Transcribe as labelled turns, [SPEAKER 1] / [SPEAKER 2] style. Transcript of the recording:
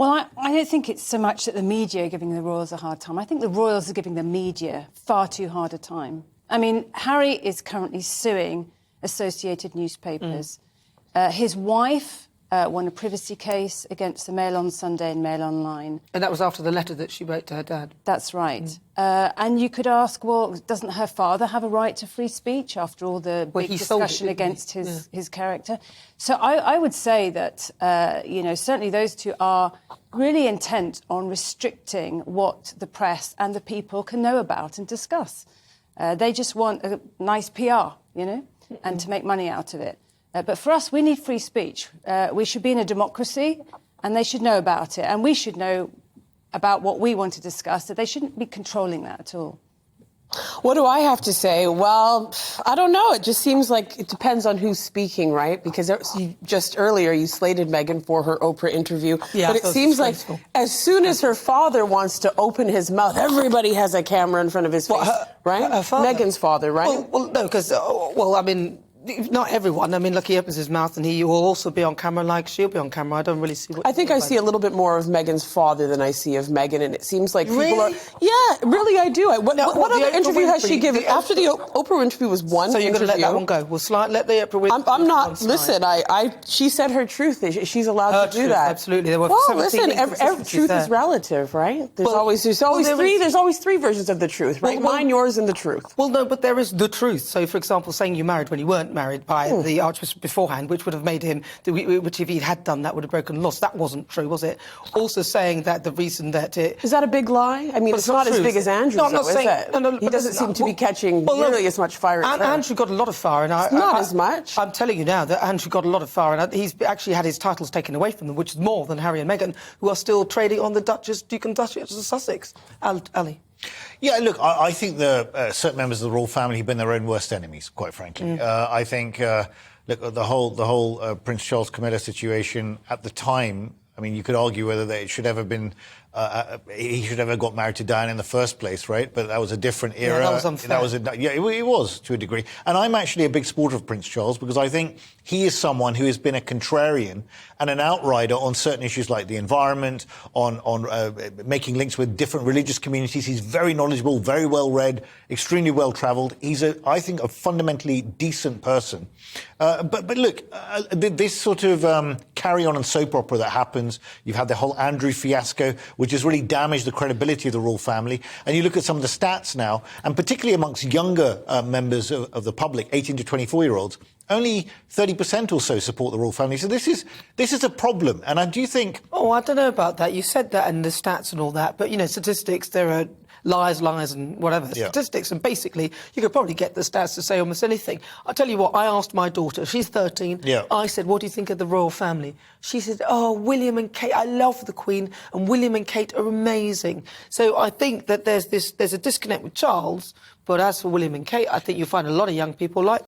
[SPEAKER 1] Well, I don't think it's so much that the media are giving the royals a hard time. I think the royals are giving the media far too hard a time. I mean, Harry is currently suing Associated Newspapers. His wife won a privacy case against the Mail on Sunday and Mail Online.
[SPEAKER 2] And that was after the letter that she wrote to her dad.
[SPEAKER 1] That's right. And you could ask, well, doesn't her father have a right to free speech after all the big discussion against his character? So I would say that, certainly those two are really intent on restricting what the press and the people can know about and discuss. They just want a nice PR, and to make money out of it. But for us, we need free speech. We should be in a democracy, and they should know about it. And we should know about what we want to discuss, that they shouldn't be controlling that at all.
[SPEAKER 3] What do I have to say? Well, I don't know. It just seems like it depends on who's speaking, right? Because just earlier you slated Meghan for her Oprah interview. Yeah, but it seems like as soon as her father wants to open his mouth, everybody has a camera in front of his face, right?
[SPEAKER 2] Her father?
[SPEAKER 3] Meghan's father, right?
[SPEAKER 2] Well, no, because, I mean, not everyone. I mean, look, he opens his mouth and he will also be on camera, like she'll be on camera. I don't really see what...
[SPEAKER 3] I think I see a little bit more of Meghan's father than I see of Meghan, and it seems like people are... Yeah, really, I do. What other interview has she given? After the Oprah interview was one interview.
[SPEAKER 2] So you're going to let that one go? We'll let the Oprah Winfrey...
[SPEAKER 3] I'm not... Listen, she said her truth. She's allowed to do that.
[SPEAKER 2] Absolutely. There were
[SPEAKER 3] truth is relative, right? There's always three versions of the truth, right? Mine, yours, and the truth.
[SPEAKER 2] Well, no, but there is the truth. So, for example, saying you married when you weren't married by the Archbishop beforehand, which would have made him, which if he had done that would have broken laws. That wasn't true, was it? Also saying that the reason that
[SPEAKER 3] is that a big lie? I mean, it's not as big as Andrew's, is it? No, he doesn't seem to be catching nearly as much fire as her.
[SPEAKER 2] Andrew got a lot of fire. And
[SPEAKER 3] not as much.
[SPEAKER 2] I'm telling you now that Andrew got a lot of fire, and he's actually had his titles taken away from him, which is more than Harry and Meghan, who are still trading on the Duke and Duchess of Sussex. Ali.
[SPEAKER 4] Yeah, look, I think certain members of the royal family have been their own worst enemies, quite frankly. I think, look, the whole Prince Charles Camilla situation at the time, I mean, you could argue whether it should ever been... he should ever got married to Diana in the first place, right? But that was a different era.
[SPEAKER 2] Yeah, that was unfair.
[SPEAKER 4] It was, to a degree. And I'm actually a big supporter of Prince Charles because I think he is someone who has been a contrarian and an outrider on certain issues like the environment, on making links with different religious communities. He's very knowledgeable, very well-read, extremely well-travelled. He's, I think, a fundamentally decent person. But look, this sort of carry-on and soap opera that happens, you've had the whole Andrew fiasco, which has really damaged the credibility of the royal family. And you look at some of the stats now, and particularly amongst younger members of the public, 18 to 24-year-olds, only 30% or so support the royal family. So this is a problem. And I do think...
[SPEAKER 2] Oh, I don't know about that. You said that and the stats and all that. But, statistics, there are lies, and whatever. Yeah. Statistics, and basically, you could probably get the stats to say almost anything. I'll tell you what, I asked my daughter, she's 13. Yeah. I said, what do you think of the royal family? She said, oh, William and Kate, I love the Queen, and William and Kate are amazing. So I think that there's a disconnect with Charles, but as for William and Kate, I think you'll find a lot of young people like